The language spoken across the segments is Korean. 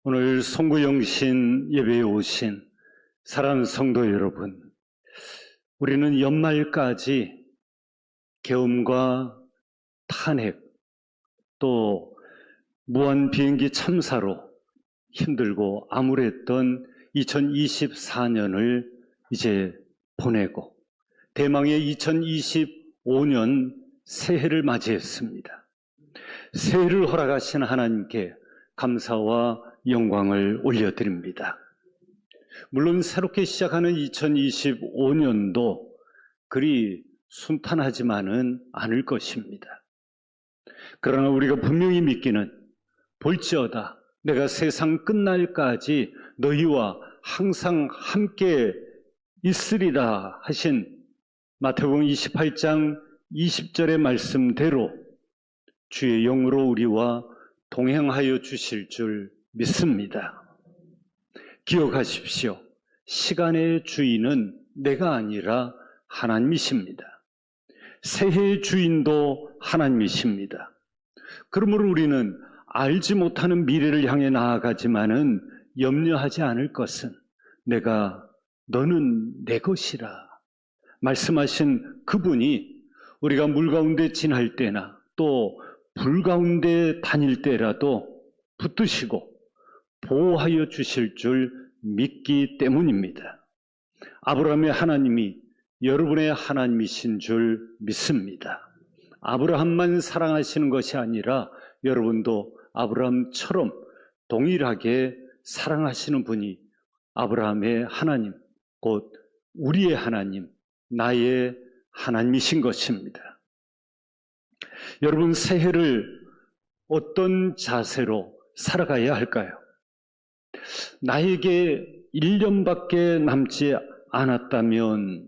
오늘 송구영신 예배에 오신 사랑하는 성도 여러분, 우리는 연말까지 계엄과 탄핵, 또 무한 비행기 참사로 힘들고 암울했던 2024년을 이제 보내고 대망의 2025년 새해를 맞이했습니다. 새해를 허락하신 하나님께 감사와 영광을 올려드립니다. 물론 새롭게 시작하는 2025년도 그리 순탄하지만은 않을 것입니다. 그러나 우리가 분명히 믿기는 볼지어다 내가 세상 끝날까지 너희와 항상 함께 있으리라 하신 마태복음 28장 20절의 말씀대로 주의 영으로 우리와 동행하여 주실 줄 믿습니다. 기억하십시오. 시간의 주인은 내가 아니라 하나님이십니다. 새해의 주인도 하나님이십니다. 그러므로 우리는 알지 못하는 미래를 향해 나아가지만은 염려하지 않을 것은 너는 내 것이라 말씀하신 그분이 우리가 물 가운데 지날 때나 또 불 가운데 다닐 때라도 붙드시고 보호하여 주실 줄 믿기 때문입니다. 아브라함의 하나님이 여러분의 하나님이신 줄 믿습니다. 아브라함만 사랑하시는 것이 아니라 여러분도 아브라함처럼 동일하게 사랑하시는 분이 아브라함의 하나님, 곧 우리의 하나님, 나의 하나님이신 것입니다. 여러분, 새해를 어떤 자세로 살아가야 할까요? 나에게 1년밖에 남지 않았다면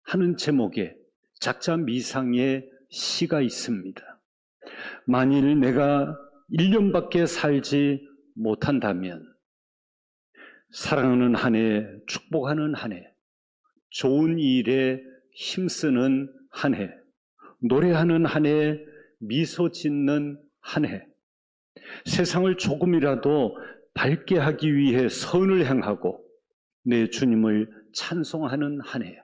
하는 제목의 작자 미상의 시가 있습니다. 만일 내가 1년밖에 살지 못한다면 사랑하는 한 해, 축복하는 한 해, 좋은 일에 힘쓰는 한 해, 노래하는 한 해, 미소 짓는 한 해, 세상을 조금이라도 밝게 하기 위해 선을 행하고 내 주님을 찬송하는 한 해,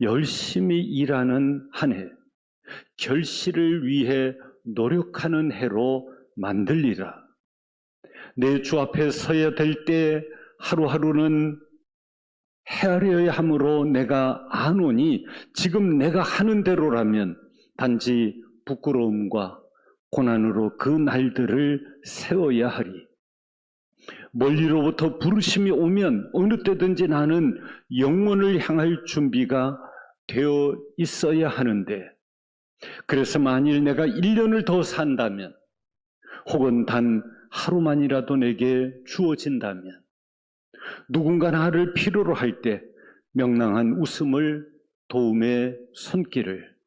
열심히 일하는 한 해, 결실을 위해 노력하는 해로 만들리라. 내 주 앞에 서야 될 때 하루하루는 헤아려야 하므로 내가 아노니 지금 내가 하는 대로라면 단지 부끄러움과 고난으로 그 날들을 세워야 하리. 멀리로부터 부르심이 오면 어느 때든지 나는 영원을 향할 준비가 되어 있어야 하는데, 그래서 만일 내가 1년을 더 산다면 혹은 단 하루만이라도 내게 주어진다면 누군가 나를 필요로 할 때 명랑한 웃음을, 도움의 손길을,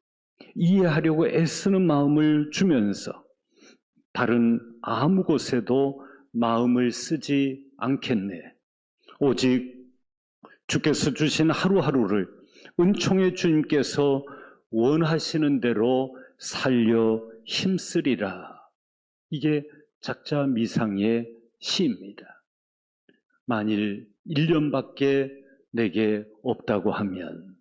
이해하려고 애쓰는 마음을 주면서 다른 아무 곳에도 마음을 쓰지 않겠네. 오직 주께서 주신 하루하루를 은총의 주님께서 원하시는 대로 살려 힘쓰리라. 이게 작자 미상의 시입니다. 만일 1년밖에 내게 없다고 하면,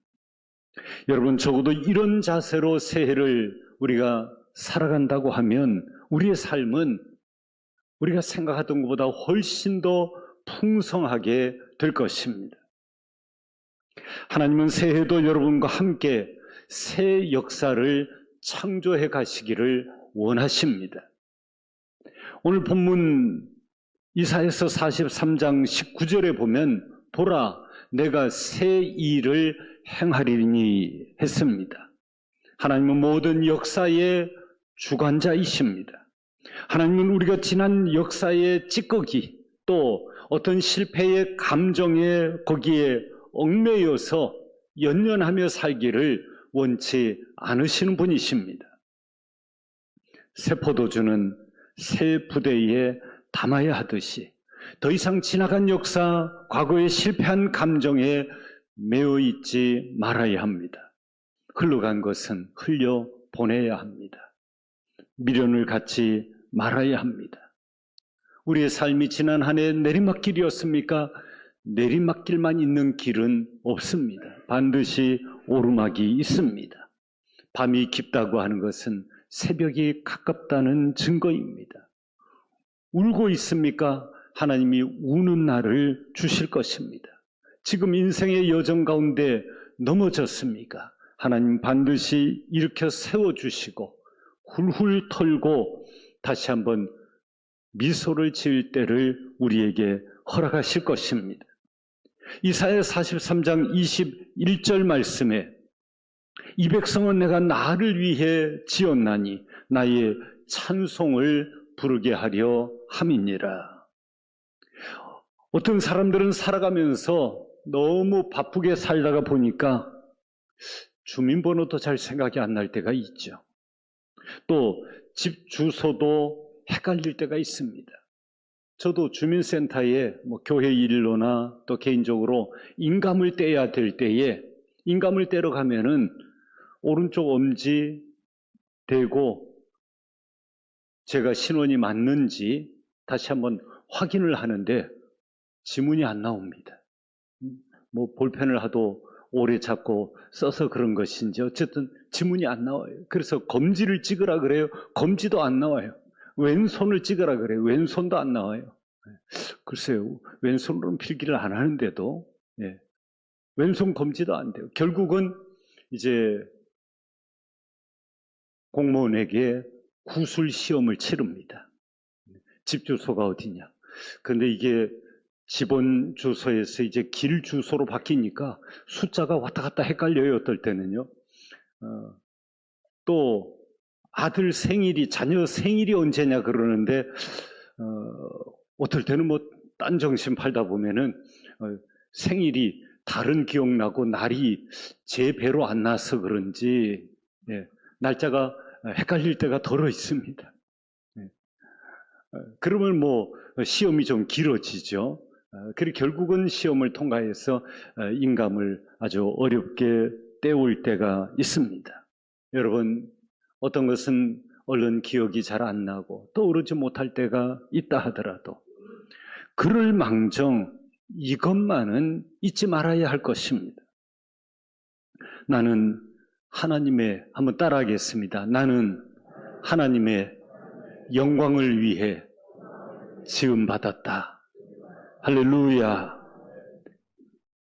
여러분, 적어도 이런 자세로 새해를 우리가 살아간다고 하면 우리의 삶은 우리가 생각하던 것보다 훨씬 더 풍성하게 될 것입니다. 하나님은 새해도 여러분과 함께 새 역사를 창조해 가시기를 원하십니다. 오늘 본문 이사야서 43장 19절에 보면 보라, 내가 새 일을 행하리니 했습니다. 하나님은 모든 역사의 주관자이십니다. 하나님은 우리가 지난 역사의 찌꺼기, 또 어떤 실패의 감정에 거기에 얽매여서 연연하며 살기를 원치 않으시는 분이십니다. 새 포도주는 새 부대에 담아야 하듯이 더 이상 지나간 역사, 과거에 실패한 감정에 매여 있지 말아야 합니다. 흘러간 것은 흘려보내야 합니다. 미련을 갖지 말아야 합니다. 우리의 삶이 지난 한 해 내리막길이었습니까? 내리막길만 있는 길은 없습니다. 반드시 오르막이 있습니다. 밤이 깊다고 하는 것은 새벽이 가깝다는 증거입니다. 울고 있습니까? 하나님이 우는 날을 주실 것입니다. 지금 인생의 여정 가운데 넘어졌습니까? 하나님 반드시 일으켜 세워주시고 훌훌 털고 다시 한번 미소를 지을 때를 우리에게 허락하실 것입니다. 이사야 43장 21절 말씀에 이 백성은 내가 나를 위해 지었나니 나의 찬송을 부르게 하려 함이니라. 어떤 사람들은 살아가면서 너무 바쁘게 살다가 보니까 주민번호도 잘 생각이 안 날 때가 있죠. 또 집 주소도 헷갈릴 때가 있습니다. 저도 주민센터에 교회 일로나 또 개인적으로 인감을 떼야 될 때에 인감을 떼러 가면은 오른쪽 엄지 대고 제가 신원이 맞는지 다시 한번 확인을 하는데 지문이 안 나옵니다. 볼펜을 하도 오래 잡고 써서 그런 것인지 어쨌든 지문이 안 나와요. 그래서 검지를 찍으라 그래요. 검지도 안 나와요. 왼손을 찍으라 그래요. 왼손도 안 나와요. 글쎄요. 왼손으로는 필기를 안 하는데도 왼손 검지도 안 돼요. 결국은 이제 공무원에게 구술 시험을 치릅니다. 집 주소가 어디냐. 그런데 이게 집원 주소에서 이제 길 주소로 바뀌니까 숫자가 왔다 갔다 헷갈려요. 어떨 때는요. 또 아들 생일이 자녀 생일이 언제냐 그러는데 어떨 때는 딴 정신 팔다 보면은 생일이 다른 기억나고 날이 제 배로 안 나서 그런지 날짜가 헷갈릴 때가 덜어 있습니다. 그러면 시험이 좀 길어지죠. 그리고 결국은 시험을 통과해서 인감을 아주 어렵게 때울 때가 있습니다. 여러분, 어떤 것은 얼른 기억이 잘 안 나고 떠오르지 못할 때가 있다 하더라도 그럴 망정 이것만은 잊지 말아야 할 것입니다. 나는 하나님의, 한번 따라하겠습니다. 나는 하나님의 영광을 위해 지음받았다. 할렐루야.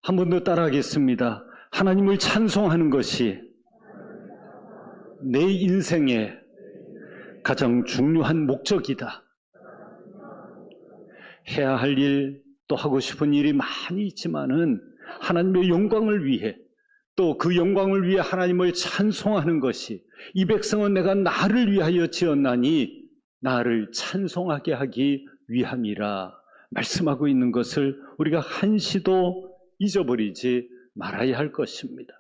한 번 더 따라하겠습니다. 하나님을 찬송하는 것이 내 인생의 가장 중요한 목적이다. 해야 할 일, 또 하고 싶은 일이 많이 있지만은 하나님의 영광을 위해 또 그 영광을 위해 하나님을 찬송하는 것이 이 백성은 내가 나를 위하여 지었나니 나를 찬송하게 하기 위함이라 말씀하고 있는 것을 우리가 한시도 잊어버리지 말아야 할 것입니다.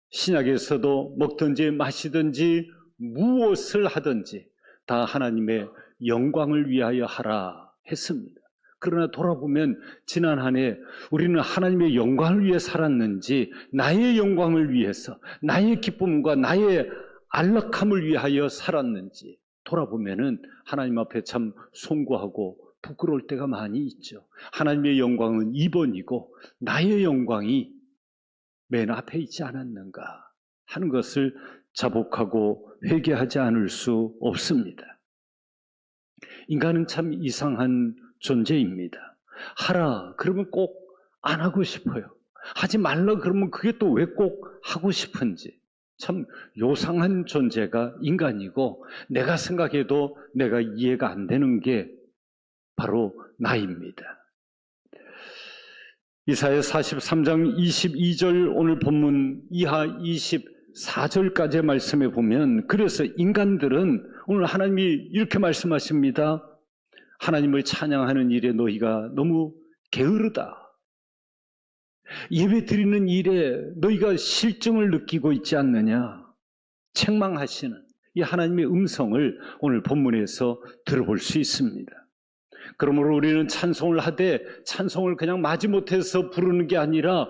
신약에서도 먹든지 마시든지 무엇을 하든지 다 하나님의 영광을 위하여 하라 했습니다. 그러나 돌아보면 지난 한 해 우리는 하나님의 영광을 위해 살았는지 나의 영광을 위해서 나의 기쁨과 나의 안락함을 위하여 살았는지 돌아보면은 하나님 앞에 참 송구하고 부끄러울 때가 많이 있죠. 하나님의 영광은 2번이고 나의 영광이 맨 앞에 있지 않았는가 하는 것을 자복하고 회개하지 않을 수 없습니다. 인간은 참 이상한 존재입니다. 하라 그러면 꼭 안 하고 싶어요. 하지 말라 그러면 그게 또 왜 꼭 하고 싶은지 참 요상한 존재가 인간이고 내가 생각해도 내가 이해가 안 되는 게 바로 나입니다. 이사야 43장 22절 오늘 본문 이하 24절까지의 말씀에 보면 그래서 인간들은 오늘 하나님이 이렇게 말씀하십니다. 하나님을 찬양하는 일에 너희가 너무 게으르다. 예배 드리는 일에 너희가 실증을 느끼고 있지 않느냐. 책망하시는 이 하나님의 음성을 오늘 본문에서 들어볼 수 있습니다. 그러므로 우리는 찬송을 하되 찬송을 그냥 마지못해서 부르는 게 아니라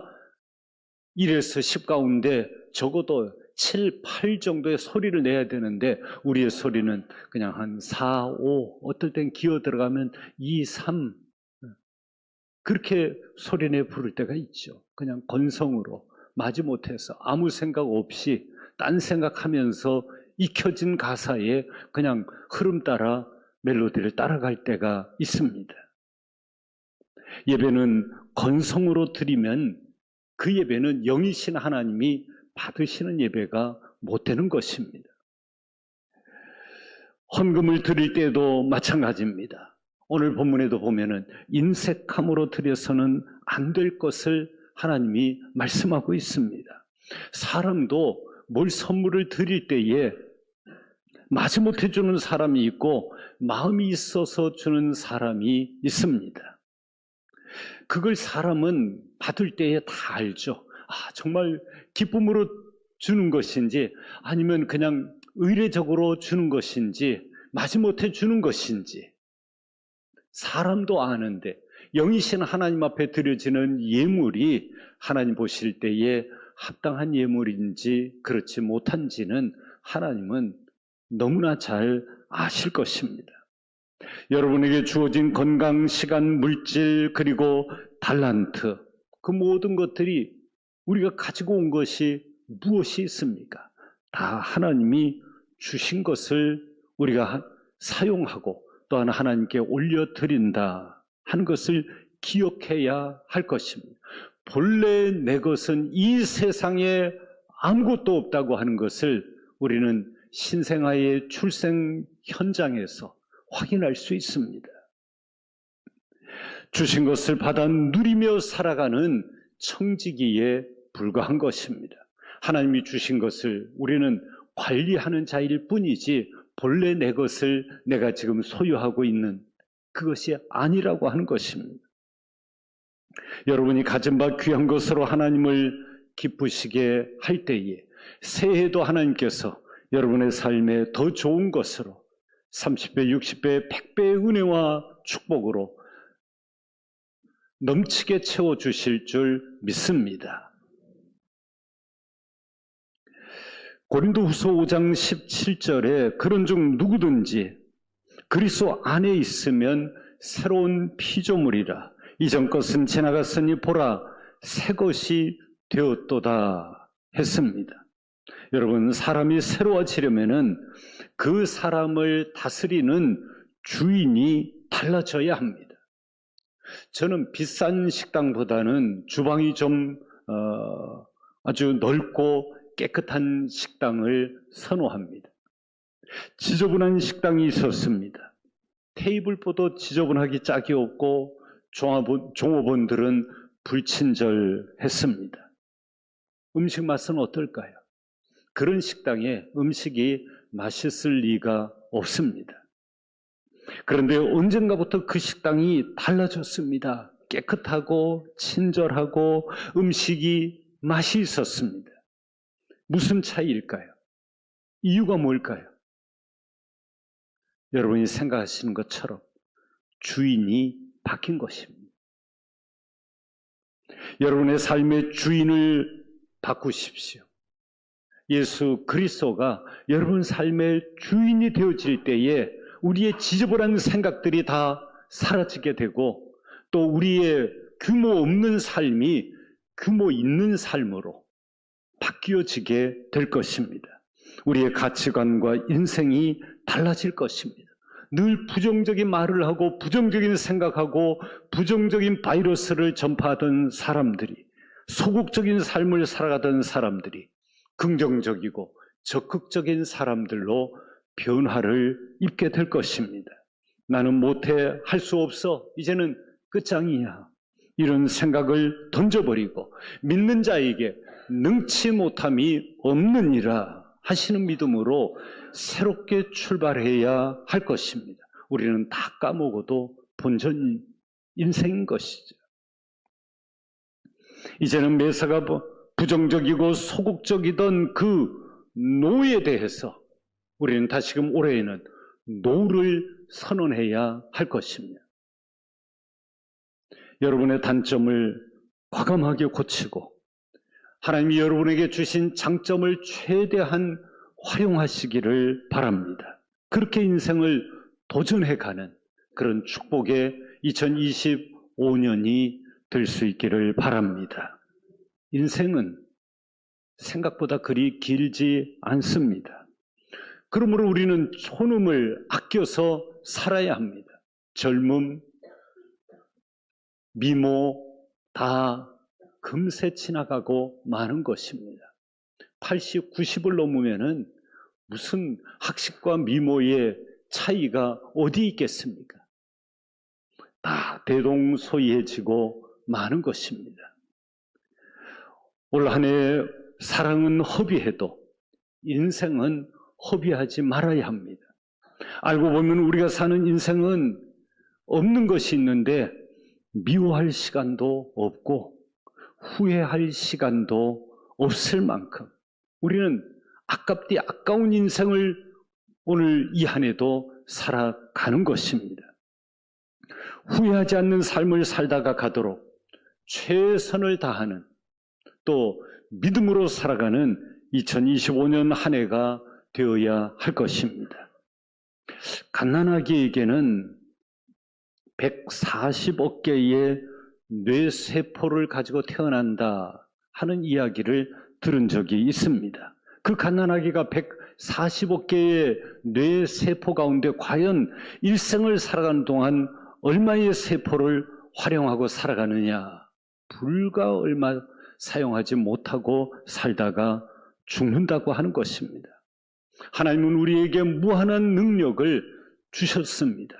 1에서 10 가운데 적어도 7, 8 정도의 소리를 내야 되는데 우리의 소리는 그냥 한 4, 5, 어떨 땐 기어 들어가면 2, 3 그렇게 소리내 부를 때가 있죠. 그냥 건성으로 마지못해서 아무 생각 없이 딴 생각하면서 익혀진 가사에 그냥 흐름 따라 멜로디를 따라갈 때가 있습니다. 예배는 건성으로 드리면 그 예배는 영이신 하나님이 받으시는 예배가 못 되는 것입니다. 헌금을 드릴 때도 마찬가지입니다. 오늘 본문에도 보면은 인색함으로 드려서는 안 될 것을 하나님이 말씀하고 있습니다. 사람도 뭘 선물을 드릴 때에 마지못해 주는 사람이 있고 마음이 있어서 주는 사람이 있습니다. 그걸 사람은 받을 때에 다 알죠. 정말 기쁨으로 주는 것인지 아니면 그냥 의례적으로 주는 것인지 마지못해 주는 것인지 사람도 아는데 영이신 하나님 앞에 드려지는 예물이 하나님 보실 때에 합당한 예물인지 그렇지 못한지는 하나님은 너무나 잘 아실 것입니다. 여러분에게 주어진 건강, 시간, 물질 그리고 달란트 그 모든 것들이 우리가 가지고 온 것이 무엇이 있습니까? 다 하나님이 주신 것을 우리가 사용하고 또한 하나님께 올려드린다 하는 것을 기억해야 할 것입니다. 본래 내 것은 이 세상에 아무것도 없다고 하는 것을 우리는 신생아의 출생 현장에서 확인할 수 있습니다. 주신 것을 받아 누리며 살아가는 청지기에 불과한 것입니다. 하나님이 주신 것을 우리는 관리하는 자일 뿐이지 본래 내 것을 내가 지금 소유하고 있는 그것이 아니라고 하는 것입니다. 여러분이 가진 바 귀한 것으로 하나님을 기쁘시게 할 때에 새해도 하나님께서 여러분의 삶에 더 좋은 것으로 30배, 60배, 100배의 은혜와 축복으로 넘치게 채워주실 줄 믿습니다. 고린도후서 5장 17절에 그런 중 누구든지 그리스도 안에 있으면 새로운 피조물이라 이전 것은 지나갔으니 보라 새 것이 되었도다 했습니다. 여러분, 사람이 새로워지려면은 그 사람을 다스리는 주인이 달라져야 합니다. 저는 비싼 식당보다는 주방이 좀 아주 넓고 깨끗한 식당을 선호합니다. 지저분한 식당이 있었습니다. 테이블보도 지저분하기 짝이 없고 종업원들은 불친절했습니다. 음식 맛은 어떨까요? 그런 식당에 음식이 맛있을 리가 없습니다. 그런데 언젠가부터 그 식당이 달라졌습니다. 깨끗하고 친절하고 음식이 맛이 있었습니다. 무슨 차이일까요? 이유가 뭘까요? 여러분이 생각하시는 것처럼 주인이 바뀐 것입니다. 여러분의 삶의 주인을 바꾸십시오. 예수 그리스도가 여러분 삶의 주인이 되어질 때에 우리의 지저분한 생각들이 다 사라지게 되고 또 우리의 규모 없는 삶이 규모 있는 삶으로 바뀌어지게 될 것입니다. 우리의 가치관과 인생이 달라질 것입니다. 늘 부정적인 말을 하고 부정적인 생각하고 부정적인 바이러스를 전파하던 사람들이 소극적인 삶을 살아가던 사람들이 긍정적이고 적극적인 사람들로 변화를 입게 될 것입니다. 나는 못해, 할 수 없어, 이제는 끝장이야. 이런 생각을 던져버리고 믿는 자에게 능치 못함이 없느니라 하시는 믿음으로 새롭게 출발해야 할 것입니다. 우리는 다 까먹어도 본전 인생인 것이죠. 이제는 매사가 부정적이고 소극적이던 그 노에 대해서 우리는 다시금 올해에는 노를 선언해야 할 것입니다. 여러분의 단점을 과감하게 고치고 하나님이 여러분에게 주신 장점을 최대한 활용하시기를 바랍니다. 그렇게 인생을 도전해가는 그런 축복의 2025년이 될 수 있기를 바랍니다. 인생은 생각보다 그리 길지 않습니다. 그러므로 우리는 초놈을 아껴서 살아야 합니다. 젊음, 미모 다 금세 지나가고 마는 것입니다. 80, 90을 넘으면은 무슨 학식과 미모의 차이가 어디 있겠습니까? 다 대동소이해지고 마는 것입니다. 올 한 해 사랑은 허비해도 인생은 허비하지 말아야 합니다. 알고 보면 우리가 사는 인생은 없는 것이 있는데 미워할 시간도 없고 후회할 시간도 없을 만큼 우리는 아까운 인생을 오늘 이 한 해도 살아가는 것입니다. 후회하지 않는 삶을 살다가 가도록 최선을 다하는 또 믿음으로 살아가는 2025년 한 해가 되어야 할 것입니다. 갓난아기에게는 140억 개의 뇌세포를 가지고 태어난다 하는 이야기를 들은 적이 있습니다. 그 갓난아기가 140억 개의 뇌세포 가운데 과연 일생을 살아가는 동안 얼마의 세포를 활용하고 살아가느냐? 불과 얼마 사용하지 못하고 살다가 죽는다고 하는 것입니다. 하나님은 우리에게 무한한 능력을 주셨습니다.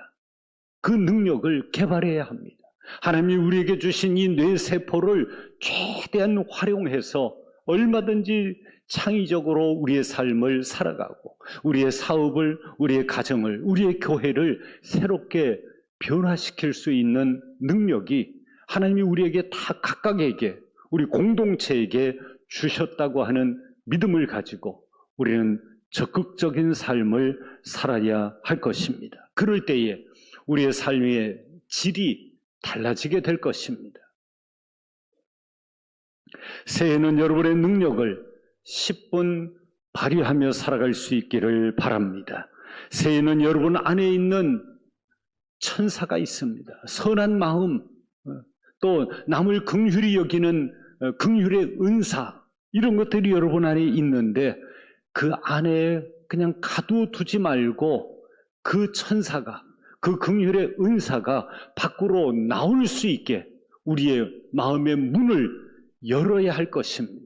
그 능력을 개발해야 합니다. 하나님이 우리에게 주신 이 뇌세포를 최대한 활용해서 얼마든지 창의적으로 우리의 삶을 살아가고 우리의 사업을, 우리의 가정을, 우리의 교회를 새롭게 변화시킬 수 있는 능력이 하나님이 우리에게 다 각각에게 우리 공동체에게 주셨다고 하는 믿음을 가지고 우리는 적극적인 삶을 살아야 할 것입니다. 그럴 때에 우리의 삶의 질이 달라지게 될 것입니다. 새해는 여러분의 능력을 10분 발휘하며 살아갈 수 있기를 바랍니다. 새해는 여러분 안에 있는 천사가 있습니다. 선한 마음, 또 남을 긍휼히 여기는 긍휼의 은사, 이런 것들이 여러분 안에 있는데 그 안에 그냥 가두두지 말고 그 천사가, 그 긍휼의 은사가 밖으로 나올 수 있게 우리의 마음의 문을 열어야 할 것입니다.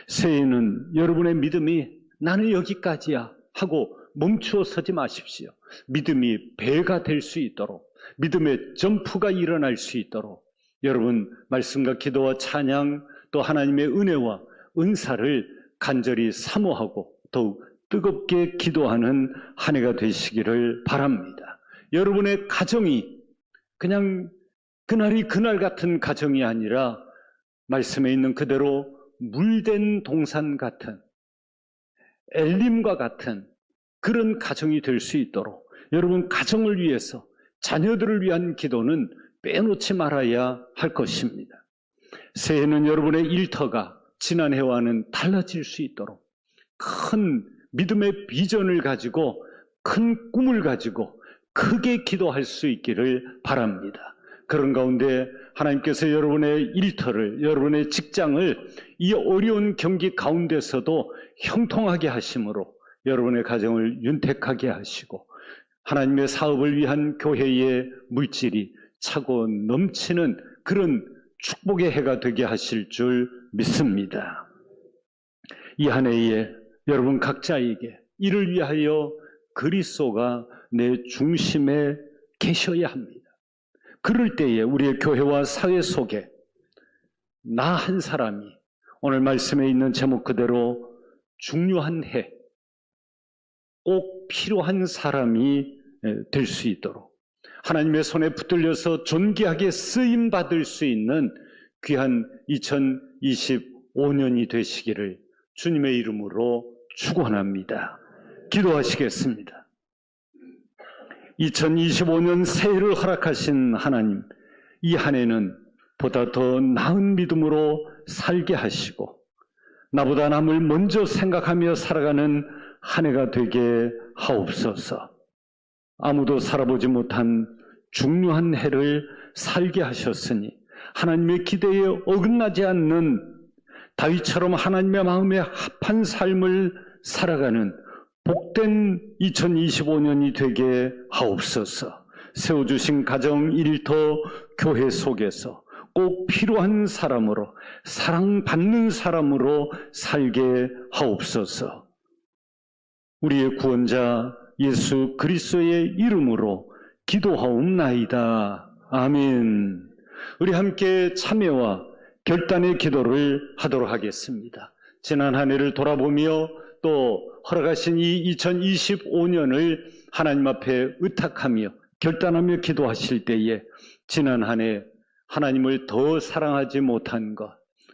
새해는 여러분의 믿음이 나는 여기까지야 하고 멈추어 서지 마십시오. 믿음이 배가 될 수 있도록, 믿음의 점프가 일어날 수 있도록 여러분 말씀과 기도와 찬양 또 하나님의 은혜와 은사를 간절히 사모하고 더욱 뜨겁게 기도하는 한 해가 되시기를 바랍니다. 여러분의 가정이 그냥 그날이 그날 같은 가정이 아니라 말씀에 있는 그대로 물된 동산 같은 엘림과 같은 그런 가정이 될 수 있도록 여러분 가정을 위해서 자녀들을 위한 기도는 빼놓지 말아야 할 것입니다. 새해는 여러분의 일터가 지난해와는 달라질 수 있도록 큰 믿음의 비전을 가지고 큰 꿈을 가지고 크게 기도할 수 있기를 바랍니다. 그런 가운데 하나님께서 여러분의 일터를, 여러분의 직장을 이 어려운 경기 가운데서도 형통하게 하심으로 여러분의 가정을 윤택하게 하시고 하나님의 사업을 위한 교회의 물질이 차고 넘치는 그런 축복의 해가 되게 하실 줄 믿습니다. 이 한 해에 여러분 각자에게 이를 위하여 그리스도가 내 중심에 계셔야 합니다. 그럴 때에 우리의 교회와 사회 속에 나 한 사람이 오늘 말씀에 있는 제목 그대로 중요한 해, 꼭 필요한 사람이 될 수 있도록 하나님의 손에 붙들려서 존귀하게 쓰임받을 수 있는 귀한 2025년이 되시기를 주님의 이름으로 축원합니다. 기도하시겠습니다. 2025년 새해를 허락하신 하나님, 이 한 해는 보다 더 나은 믿음으로 살게 하시고 나보다 남을 먼저 생각하며 살아가는 한 해가 되게 하옵소서. 아무도 살아보지 못한 중요한 해를 살게 하셨으니 하나님의 기대에 어긋나지 않는 다윗처럼 하나님의 마음에 합한 삶을 살아가는 복된 2025년이 되게 하옵소서. 세워주신 가정 일터 교회 속에서 꼭 필요한 사람으로, 사랑받는 사람으로 살게 하옵소서. 우리의 구원자 예수 그리스도의 이름으로 기도하옵나이다. 아멘. 우리 함께 참여와 결단의 기도를 하도록 하겠습니다. 지난 한 해를 돌아보며 또 허락하신 이 2025년을 하나님 앞에 의탁하며 결단하며 기도하실 때에 지난 한 해 하나님을 더 사랑하지 못한 것,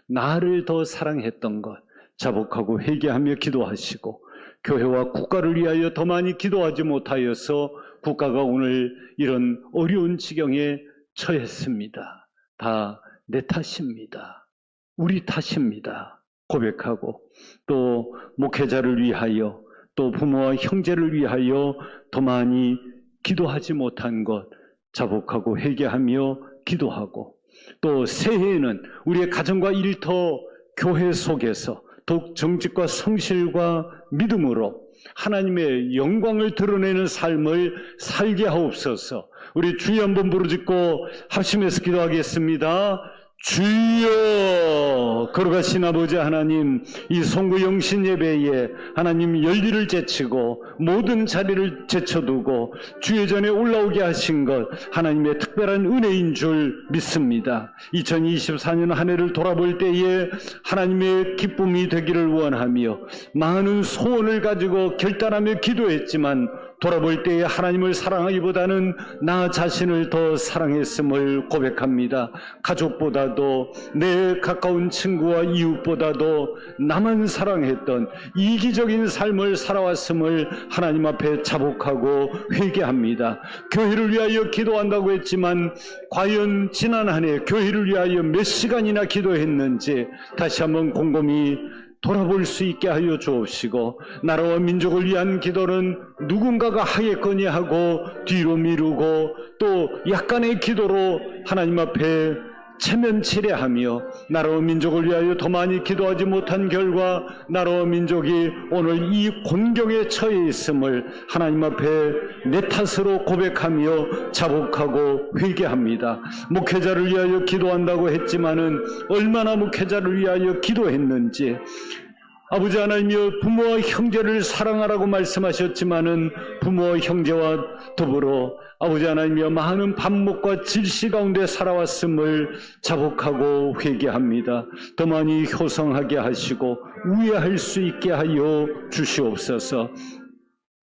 나를 더 사랑했던 것 자복하고 회개하며 기도하시고, 교회와 국가를 위하여 더 많이 기도하지 못하여서 국가가 오늘 이런 어려운 지경에 처했습니다. 다 내 탓입니다. 우리 탓입니다. 고백하고, 또 목회자를 위하여, 또 부모와 형제를 위하여 더 많이 기도하지 못한 것 자복하고 회개하며 기도하고, 또 새해에는 우리의 가정과 일터 교회 속에서 더욱 정직과 성실과 믿음으로 하나님의 영광을 드러내는 삶을 살게 하옵소서. 우리 주여 한번 부르짖고 합심해서 기도하겠습니다. 주여. 걸어가신 아버지 하나님, 이 송구 영신 예배에 하나님 열기를 제치고 모든 자리를 제쳐두고 주의 전에 올라오게 하신 것 하나님의 특별한 은혜인 줄 믿습니다. 2024년 한 해를 돌아볼 때에 하나님의 기쁨이 되기를 원하며 많은 소원을 가지고 결단하며 기도했지만 돌아볼 때에 하나님을 사랑하기보다는 나 자신을 더 사랑했음을 고백합니다. 가족보다도 내 가까운 친구와 이웃보다도 나만 사랑했던 이기적인 삶을 살아왔음을 하나님 앞에 자복하고 회개합니다. 교회를 위하여 기도한다고 했지만 과연 지난 한 해 교회를 위하여 몇 시간이나 기도했는지 다시 한번 곰곰이 돌아볼 수 있게 하여 주옵시고, 나라와 민족을 위한 기도는 누군가가 하겠거니 하고 뒤로 미루고 또 약간의 기도로 하나님 앞에 체면치레하며 나라와 민족을 위하여 더 많이 기도하지 못한 결과 나라와 민족이 오늘 이 곤경에 처해 있음을 하나님 앞에 내 탓으로 고백하며 자복하고 회개합니다. 목회자를 위하여 기도한다고 했지만은 얼마나 목회자를 위하여 기도했는지, 아버지 하나님이여 부모와 형제를 사랑하라고 말씀하셨지만은 부모와 형제와 더불어 아버지 하나님이여 많은 반목과 질시 가운데 살아왔음을 자복하고 회개합니다. 더 많이 효성하게 하시고 우애할 수 있게 하여 주시옵소서.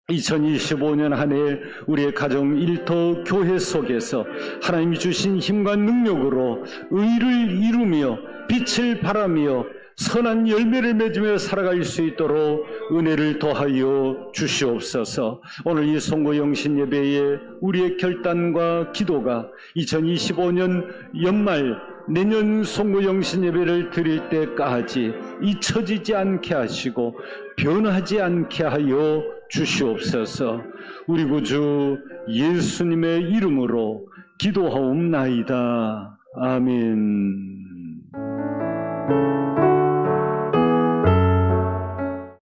2025년 한 해 우리의 가정 일터 교회 속에서 하나님이 주신 힘과 능력으로 의를 이루며 빛을 발하며 선한 열매를 맺으며 살아갈 수 있도록 은혜를 더하여 주시옵소서. 오늘 이 송구 영신 예배에 우리의 결단과 기도가 2025년 연말 내년 송구 영신 예배를 드릴 때까지 잊혀지지 않게 하시고 변하지 않게 하여 주시옵소서. 우리 구주 예수님의 이름으로 기도하옵나이다. 아멘.